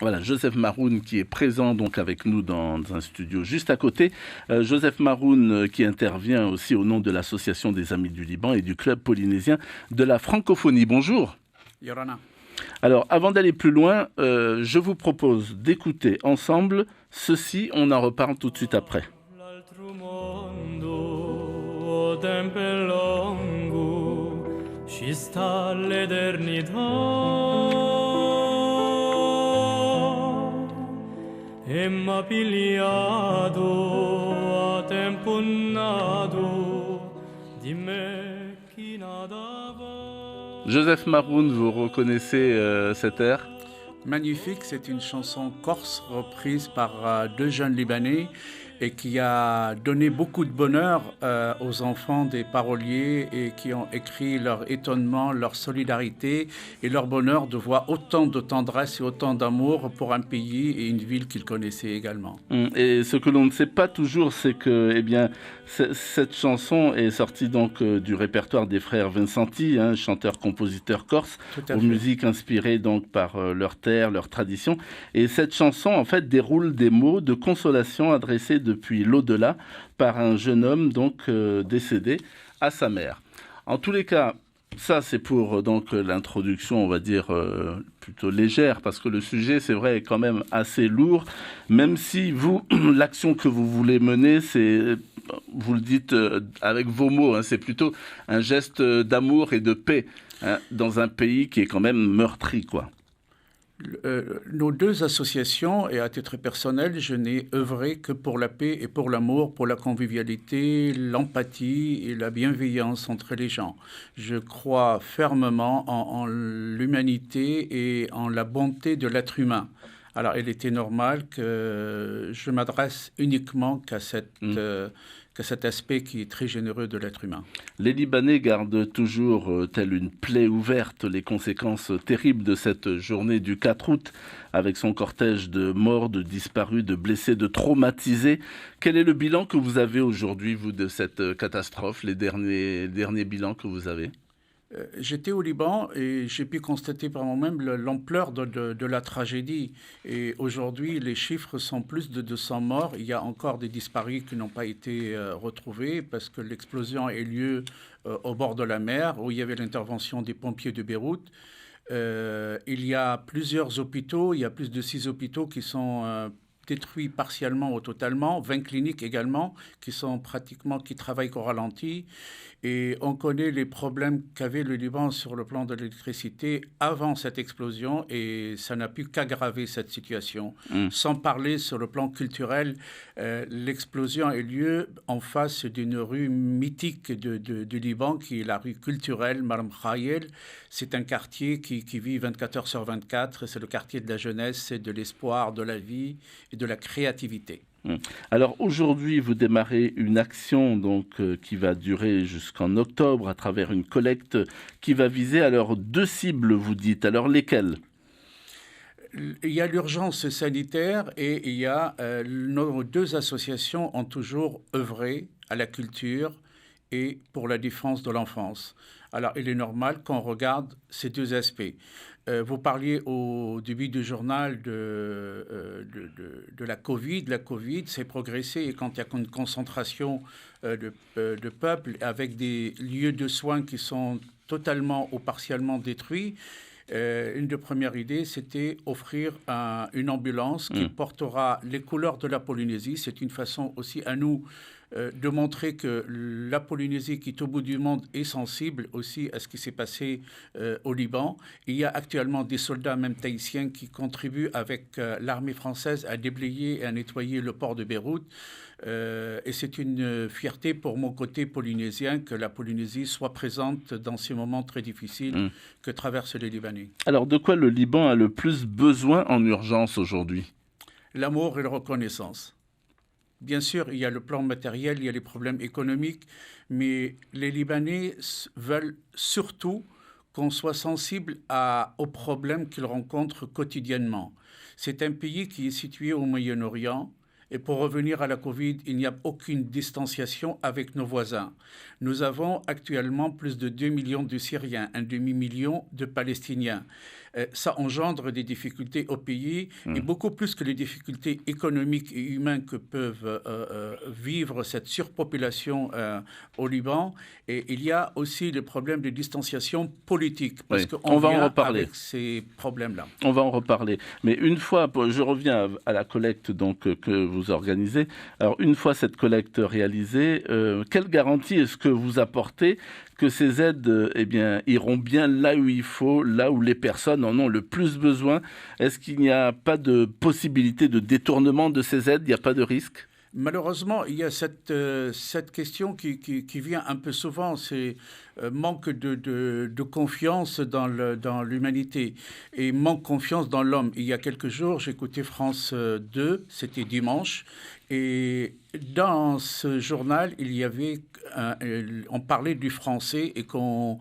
Voilà, Joseph Maroun qui est présent donc avec nous dans un studio juste à côté. Joseph Maroun qui intervient aussi au nom de l'Association des Amis du Liban et du Club polynésien de la francophonie. Bonjour. Yorana. Alors, avant d'aller plus loin, je vous propose d'écouter ensemble ceci. On en reparle tout de suite après. Emma pigliato a tempo nato di me chi nadava. Joseph Maroun, vous reconnaissez cet air? Magnifique, c'est une chanson corse reprise par deux jeunes Libanais et qui a donné beaucoup de bonheur aux enfants des paroliers et qui ont écrit leur étonnement, leur solidarité et leur bonheur de voir autant de tendresse et autant d'amour pour un pays et une ville qu'ils connaissaient également. Et ce que l'on ne sait pas toujours, c'est que, eh bien, cette chanson est sortie donc du répertoire des frères Vincenti, chanteurs-compositeurs corses, aux musiques inspirées donc par leur terre, leur tradition. Et cette chanson, en fait, déroule des mots de consolation adressés depuis l'au-delà par un jeune homme donc décédé à sa mère. En tous les cas, ça, c'est pour donc l'introduction, on va dire, plutôt légère, parce que le sujet, c'est vrai, est quand même assez lourd, même si vous, l'action que vous voulez mener, c'est, vous le dites avec vos mots, c'est plutôt un geste d'amour et de paix dans un pays qui est quand même meurtri, quoi. Nos deux associations, et à titre personnel, je n'ai œuvré que pour la paix et pour l'amour, pour la convivialité, l'empathie et la bienveillance entre les gens. Je crois fermement en l'humanité et en la bonté de l'être humain. Alors, il était normal que je m'adresse uniquement qu'à cet aspect qui est très généreux de l'être humain. Les Libanais gardent toujours, telle une plaie ouverte, les conséquences terribles de cette journée du 4 août, avec son cortège de morts, de disparus, de blessés, de traumatisés. Quel est le bilan que vous avez aujourd'hui, vous, de cette catastrophe, les derniers bilans que vous avez ? J'étais au Liban et j'ai pu constater par moi-même l'ampleur de la tragédie. Et aujourd'hui, les chiffres sont plus de 200 morts. Il y a encore des disparus qui n'ont pas été retrouvés parce que l'explosion a eu lieu au bord de la mer où il y avait l'intervention des pompiers de Beyrouth. Il y a plusieurs hôpitaux, il y a plus de 6 hôpitaux qui sont détruits partiellement ou totalement, 20 cliniques également qui travaillent qu'au ralenti. Et on connaît les problèmes qu'avait le Liban sur le plan de l'électricité avant cette explosion et ça n'a pu qu'aggraver cette situation. Sans parler sur le plan culturel, l'explosion a eu lieu en face d'une rue mythique du Liban qui est la rue culturelle Marm Khayel. C'est un quartier qui vit 24 heures sur 24. C'est le quartier de la jeunesse, et de l'espoir, de la vie et de la créativité. Alors aujourd'hui, vous démarrez une action donc qui va durer jusqu'en octobre à travers une collecte qui va viser alors 2 cibles, vous dites. Alors lesquelles ? Il y a l'urgence sanitaire et il y a nos 2 associations ont toujours œuvré à la culture et pour la défense de l'enfance. Alors, il est normal qu'on regarde ces 2 aspects. Vous parliez au début du journal de la Covid. La Covid, c'est progressé et quand il y a une concentration de peuple avec des lieux de soins qui sont totalement ou partiellement détruits, une des premières idées, c'était offrir une ambulance qui portera les couleurs de la Polynésie. C'est une façon aussi à nous de montrer que la Polynésie, qui est au bout du monde, est sensible aussi à ce qui s'est passé au Liban. Il y a actuellement des soldats, même tahitiens, qui contribuent avec l'armée française à déblayer et à nettoyer le port de Beyrouth. Et c'est une fierté pour mon côté polynésien que la Polynésie soit présente dans ces moments très difficiles que traversent les Libanais. Alors, de quoi le Liban a le plus besoin en urgence aujourd'hui ? L'amour et la reconnaissance. Bien sûr, il y a le plan matériel, il y a les problèmes économiques, mais les Libanais veulent surtout qu'on soit sensible aux problèmes qu'ils rencontrent quotidiennement. C'est un pays qui est situé au Moyen-Orient Et pour revenir à la Covid, il n'y a aucune distanciation avec nos voisins. Nous avons actuellement plus de 2 millions de Syriens, un demi-million de Palestiniens. Ça engendre des difficultés au pays, et beaucoup plus que les difficultés économiques et humaines que peuvent vivre cette surpopulation au Liban. Et il y a aussi le problème de distanciation politique, parce qu'on va en reparler avec ces problèmes-là. On va en reparler. Mais une fois, je reviens à la collecte donc, que vous organisez. Alors, une fois cette collecte réalisée, quelle garantie est-ce que vous apportez que ces aides iront bien là où il faut, là où les personnes en ont le plus besoin? Est-ce qu'il n'y a pas de possibilité de détournement de ces aides? Il n'y a pas de risque? Malheureusement, il y a cette question qui vient un peu souvent, c'est manque de confiance dans l'humanité et manque de confiance dans l'homme. Il y a quelques jours, j'écoutais France 2, c'était dimanche, et dans ce journal, il y avait, on parlait du français et qu'on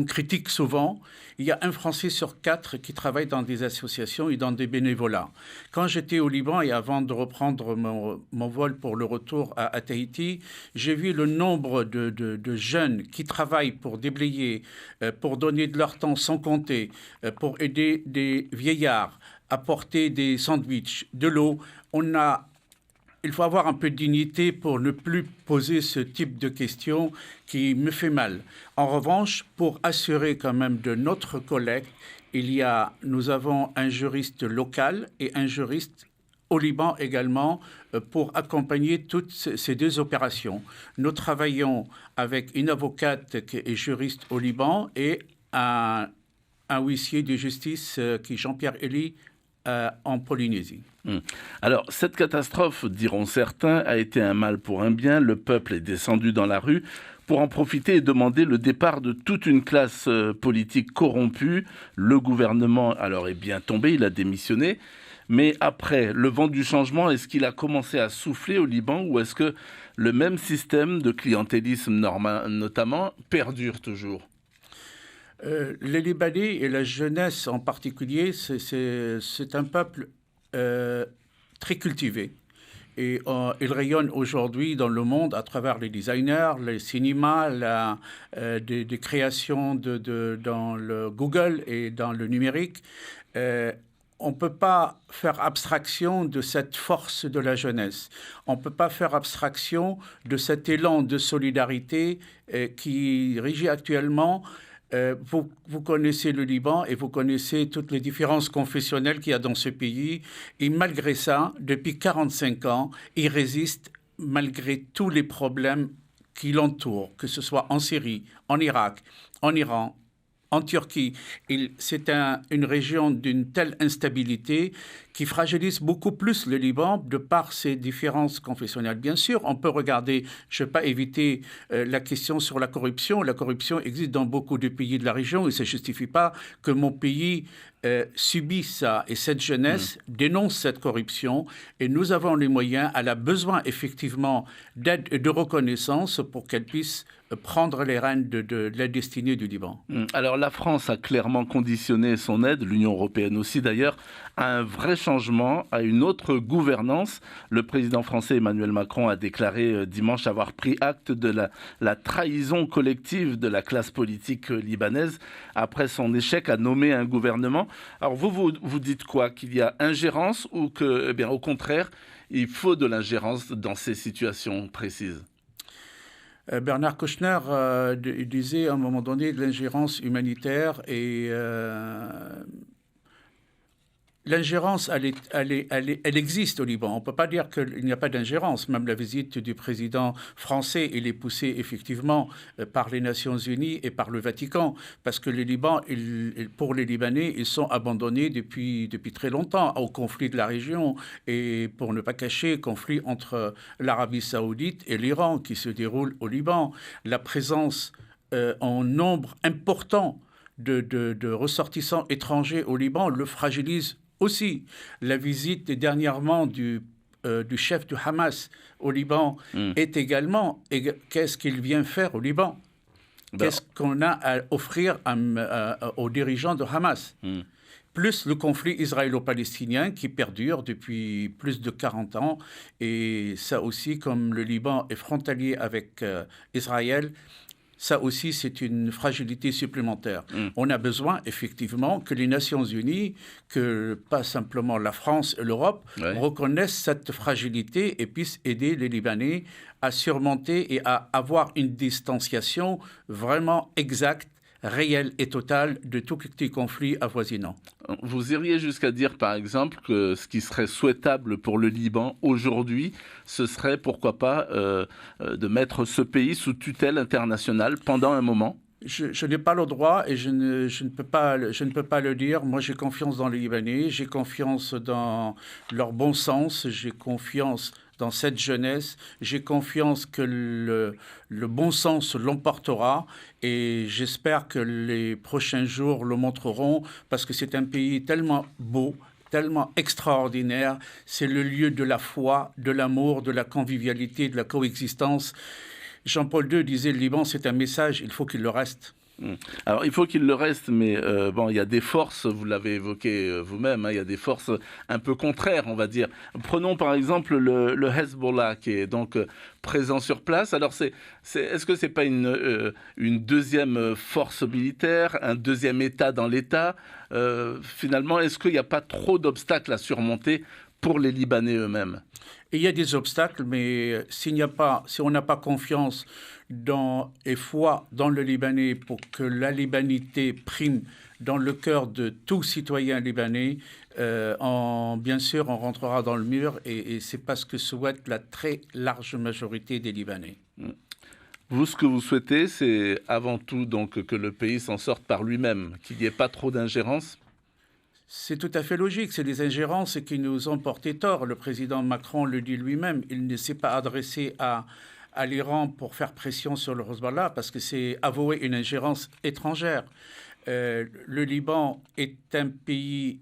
critique souvent. Il y a un Français sur 4 qui travaille dans des associations et dans des bénévolats. Quand j'étais au Liban et avant de reprendre mon vol pour le retour à Tahiti, j'ai vu le nombre de jeunes qui travaillent pour déblayer, pour donner de leur temps sans compter, pour aider des vieillards, apporter des sandwichs, de l'eau. Il faut avoir un peu de dignité pour ne plus poser ce type de questions qui me fait mal. En revanche, pour assurer quand même de notre collecte, nous avons un juriste local et un juriste au Liban également pour accompagner toutes ces deux opérations. Nous travaillons avec une avocate qui est juriste au Liban et un huissier de justice qui est Jean-Pierre Elie en Polynésie. Alors, cette catastrophe, diront certains, a été un mal pour un bien. Le peuple est descendu dans la rue pour en profiter et demander le départ de toute une classe politique corrompue. Le gouvernement, alors, est bien tombé, il a démissionné. Mais après, le vent du changement, est-ce qu'il a commencé à souffler au Liban ou est-ce que le même système de clientélisme notamment perdure toujours ? Les Libanais et la jeunesse en particulier, c'est un peuple très cultivé. Et il rayonne aujourd'hui dans le monde à travers les designers, les cinémas, des créations dans le Google et dans le numérique. On ne peut pas faire abstraction de cette force de la jeunesse. On ne peut pas faire abstraction de cet élan de solidarité qui régit actuellement. Vous connaissez le Liban et vous connaissez toutes les différences confessionnelles qu'il y a dans ce pays. Et malgré ça, depuis 45 ans, il résiste malgré tous les problèmes qui l'entourent, que ce soit en Syrie, en Irak, en Iran, en Turquie. C'est une région d'une telle instabilité qui fragilise beaucoup plus le Liban de par ses différences confessionnelles. Bien sûr, on peut regarder, je ne vais pas éviter la question sur la corruption. La corruption existe dans beaucoup de pays de la région et ça ne justifie pas que mon pays subisse ça. Et cette jeunesse dénonce cette corruption et nous avons les moyens. Elle a besoin effectivement d'aide et de reconnaissance pour qu'elle puisse prendre les rênes de la destinée du Liban. Alors la France a clairement conditionné son aide, l'Union européenne aussi d'ailleurs, à un vrai changement, à une autre gouvernance. Le président français Emmanuel Macron a déclaré dimanche avoir pris acte de la trahison collective de la classe politique libanaise après son échec à nommer un gouvernement. Alors vous dites quoi? Qu'il y a ingérence ou que, au contraire, il faut de l'ingérence dans ces situations précises? Bernard Kouchner disait à un moment donné de l'ingérence humanitaire et l'ingérence, elle existe au Liban. On ne peut pas dire qu'il n'y a pas d'ingérence. Même la visite du président français, il est poussé effectivement par les Nations Unies et par le Vatican, parce que le Liban, pour les Libanais, ils sont abandonnés depuis très longtemps au conflit de la région et, pour ne pas cacher, conflit entre l'Arabie saoudite et l'Iran qui se déroule au Liban. La présence en nombre important de ressortissants étrangers au Liban le fragilise aussi. La visite dernièrement du chef du Hamas au Liban est également... Qu'est-ce qu'il vient faire au Liban? Qu'est-ce qu'on a à offrir aux dirigeants de Hamas? Plus le conflit israélo-palestinien qui perdure depuis plus de 40 ans. Et ça aussi, comme le Liban est frontalier avec Israël, ça aussi, c'est une fragilité supplémentaire. On a besoin, effectivement, que les Nations Unies, que pas simplement la France et l'Europe, reconnaissent cette fragilité et puissent aider les Libanais à surmonter et à avoir une distanciation vraiment exacte, réelle et totale de tout petit conflit avoisinant. Vous iriez jusqu'à dire, par exemple, que ce qui serait souhaitable pour le Liban aujourd'hui, ce serait, pourquoi pas, de mettre ce pays sous tutelle internationale pendant un moment? Je n'ai pas le droit et je ne peux pas le dire. Moi, j'ai confiance dans les Libanais, j'ai confiance dans leur bon sens, j'ai confiance dans cette jeunesse, j'ai confiance que le bon sens l'emportera et j'espère que les prochains jours le montreront parce que c'est un pays tellement beau, tellement extraordinaire. C'est le lieu de la foi, de l'amour, de la convivialité, de la coexistence. Jean-Paul II disait, le Liban, c'est un message, il faut qu'il le reste. Alors, il faut qu'il le reste, mais il y a des forces, vous l'avez évoqué vous-même, il y a des forces un peu contraires, on va dire. Prenons par exemple le Hezbollah, qui est donc présent sur place. Alors, est-ce que c'est pas une deuxième force militaire, un deuxième État dans l'État? Finalement, est-ce qu'il n'y a pas trop d'obstacles à surmonter pour les Libanais eux-mêmes? Il y a des obstacles, mais si on n'a pas confiance et foi dans le Libanais pour que la libanité prime dans le cœur de tout citoyen libanais, bien sûr, on rentrera dans le mur et c'est pas ce que souhaite la très large majorité des Libanais. Vous, ce que vous souhaitez, c'est avant tout donc que le pays s'en sorte par lui-même, qu'il n'y ait pas trop d'ingérence? C'est tout à fait logique. C'est les ingérences qui nous ont porté tort. Le président Macron le dit lui-même. Il ne s'est pas adressé à l'Iran pour faire pression sur le Hezbollah parce que c'est avouer une ingérence étrangère. Le Liban est un pays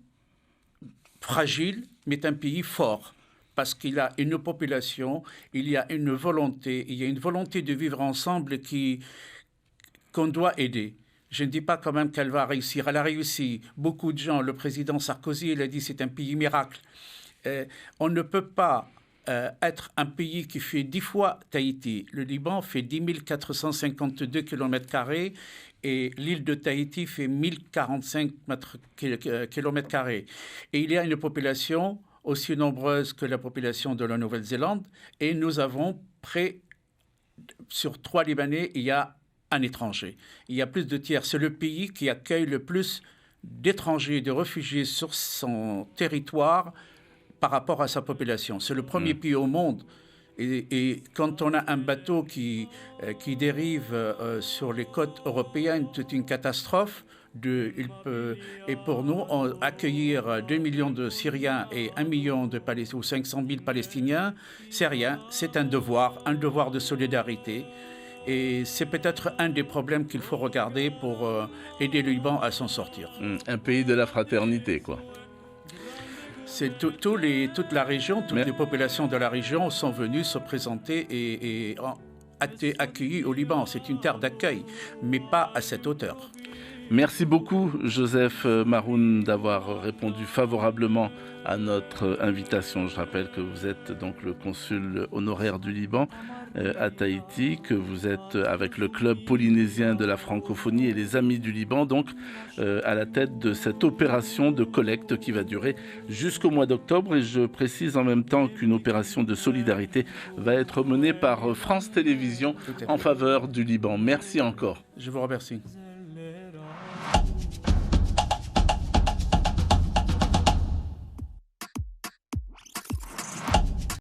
fragile, mais un pays fort. Parce qu'il a une population, il y a une volonté, il y a une volonté de vivre ensemble qu'on doit aider. Je ne dis pas quand même qu'elle va réussir. Elle a réussi. Beaucoup de gens, le président Sarkozy, il a dit c'est un pays miracle. On ne peut pas être un pays qui fait 10 fois Tahiti. Le Liban fait 10 452 km² et l'île de Tahiti fait 1045 km². Et il y a une population aussi nombreuse que la population de la Nouvelle-Zélande. Et nous avons sur 3 Libanais, il y a un étranger. Il y a plus de tiers. C'est le pays qui accueille le plus d'étrangers, de réfugiés sur son territoire par rapport à sa population. C'est le premier pays au monde. Et quand on a un bateau qui dérive sur les côtes européennes, c'est une catastrophe. Et pour nous, accueillir 2 millions de Syriens et 1 million ou 500 000 Palestiniens, c'est rien. C'est un devoir de solidarité. Et c'est peut-être un des problèmes qu'il faut regarder pour aider le Liban à s'en sortir. Un pays de la fraternité, quoi. C'est toute la région, toutes les populations de la région sont venues se présenter et été accueillies au Liban. C'est une terre d'accueil, mais pas à cette hauteur. Merci beaucoup, Joseph Maroun, d'avoir répondu favorablement à notre invitation. Je rappelle que vous êtes donc le consul honoraire du Liban à Tahiti, que vous êtes avec le club polynésien de la francophonie et les Amis du Liban, donc à la tête de cette opération de collecte qui va durer jusqu'au mois d'octobre. Et je précise en même temps qu'une opération de solidarité va être menée par France Télévisions en faveur du Liban. Merci encore. Je vous remercie.